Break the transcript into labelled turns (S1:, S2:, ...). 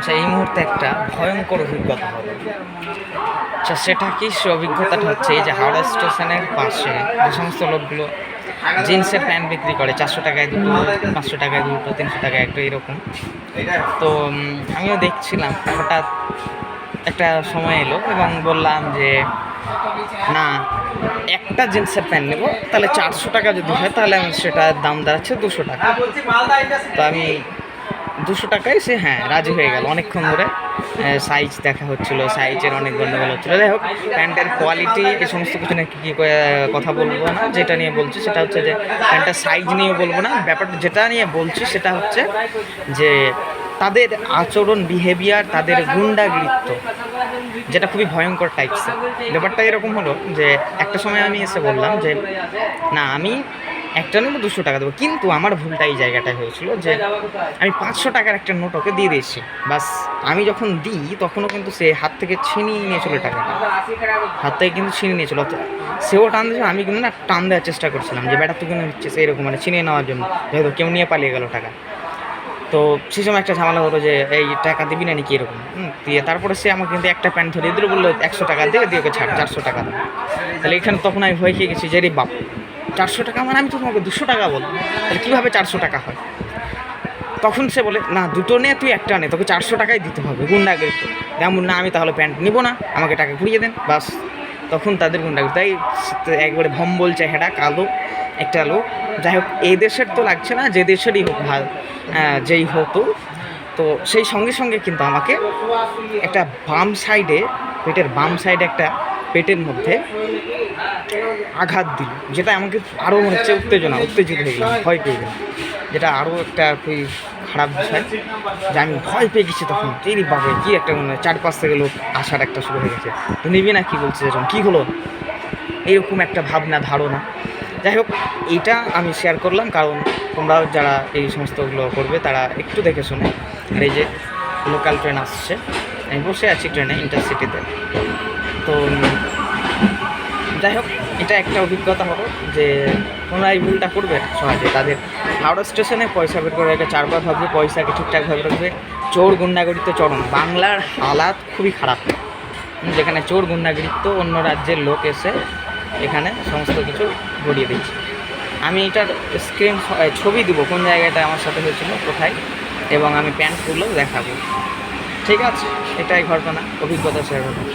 S1: যে এই মুহূর্তে একটা ভয়ঙ্কর অভিজ্ঞতা হলো। আচ্ছা, সেটা কি? সে অভিজ্ঞতাটা হচ্ছে এই যে হাওড়া স্টেশনের পাশে যে সমস্ত লোকগুলো জিন্সের প্যান্ট বিক্রি করে 400 টাকায় দুটো, 500 টাকায় দুটো, 300 টাকায় একটা, এরকম। তো আমিও দেখছিলাম। হঠাৎ একটা সময় এলো এবং বললাম যে না, একটা জিন্সের প্যান্ট নেবো, তাহলে 400 টাকা যদি হয় তাহলে আমি সেটার দাম দাঁড়াচ্ছে 200 টাকা। তো আমি 200 টাকায় সে হ্যাঁ রাজি হয়ে গেল। অনেকক্ষণ ধরে সাইজ দেখা হচ্ছিল, সাইজের অনেক গণ্ডগোল হচ্ছিলো। যাই হোক, প্যান্টের কোয়ালিটি এই সমস্ত কিছু নিয়ে কী কথা বলবো না। যেটা নিয়ে বলছি সেটা হচ্ছে যে প্যান্টের সাইজ নিয়ে বলবো না। ব্যাপারটা যেটা নিয়ে বলছি সেটা হচ্ছে যে তাদের আচরণ, বিহেভিয়ার, তাদের গুন্ডাগিরিত্ব, যেটা খুবই ভয়ঙ্কর টাইপসের। ব্যাপারটা এরকম হলো যে একটা সময় আমি এসে বললাম যে না, আমি একটা নেবো, 200 টাকা দেবো। কিন্তু আমার ভুলটা এই জায়গাটায় হয়েছিল যে আমি 500 টাকার একটা নোট ওকে দিয়ে দিয়েছি। বাস আমি যখন দিই তখনও কিন্তু সে হাত থেকে ছিনিয়ে নিয়েছিল টাকাটা, হাত থেকে কিন্তু ছিনিয়ে নিয়েছিল। সেও টান দিয়েছিল, আমি কিন্তু না টান দেওয়ার চেষ্টা করছিলাম যে ব্যাটা তুই কেন হচ্ছে এরকম, মানে ছিনিয়ে নেওয়ার জন্য, যেহেতু কেউ নিয়ে পালিয়ে গেল টাকা। তো সেই সময় একটা ঝামেলা হতো যে এই টাকা দিবি না নাকি, এরকম দিয়ে তারপরে সে আমাকে কিন্তু একটা প্যান্ট ধরিয়ে দিল, বললো 100 টাকা দিয়ে ওকে ছাড়, 400 টাকা দাও। তাহলে এখানে তখন আমি ভয় খেয়ে গেছি যে রে বাপ, 400 টাকা মানে আমি তো তোমাকে 200 টাকা বলবো, তাহলে কীভাবে 400 টাকা হয়? তখন সে বলে না, দুটো নে, তুই একটা নে, তোকে 400 টাকাই দিতে হবে। গুন্ডাগিরি। যেমন না, আমি তাহলে প্যান্ট নিবো না, আমাকে টাকা ঘুরিয়ে দেন। বাস তখন তাদের গুন্ডাগিরি। তাই একবারে ভম্বল চেহারা, কালো একটা লোক। যাই হোক, এই দেশের তো লাগছে না, যে দেশেরই হোক, যেই হতো। তো সেই সঙ্গে সঙ্গে কিন্তু আমাকে একটা বাম সাইডে, পেটের বাম সাইডে একটা, পেটের মধ্যে আঘাত দিল, যেটা আমাকে আরও মনে হচ্ছে উত্তেজিত হয়ে গেলাম, ভয় পেয়ে গেলাম। যেটা আরও একটা খুবই খারাপ বিষয় যে আমি ভয় পেয়ে গেছি তখন। এই বাবা, কী একটা মনে 4-5 থেকে লোক আসার একটা শুরু হয়ে গেছে, তো নিবি না কী বলছে, এরকম কী হলো, এইরকম একটা ভাবনা, ধারণা। যাই হোক, এইটা আমি শেয়ার করলাম কারণ তোমরাও যারা এই সমস্তগুলো করবে তারা একটু দেখে শুনে। আর এই যে লোকাল ট্রেন আসছে, আমি বসে আছি ট্রেনে, ইন্টারসিটিতে। তো যাই হোক, এটা একটা অভিজ্ঞতা হলো যে তোমরা এই ভুলটা করবে সমাজে। তাদের হাওড়া স্টেশনে পয়সা বের করে রেখে চারবার ভাববে, পয়সাকে ঠিকঠাকভাবে রাখবে। চোর গুন্ডাগরিত্ব চরম। বাংলার হালাত খুবই খারাপ, যেখানে চোর গুন্ডাগরিত্ব, অন্য রাজ্যের লোক এসে এখানে সমস্ত কিছু গড়িয়ে দিচ্ছে। আমি এটার ছবি দিব কোন জায়গাটা আমার সাথে হয়েছিল, কোথায়, এবং আমি প্যান্ট খুললেও দেখাবো। ঠিক আছে, এটাই ঘটনা, অভিজ্ঞতা শেয়ার করলাম।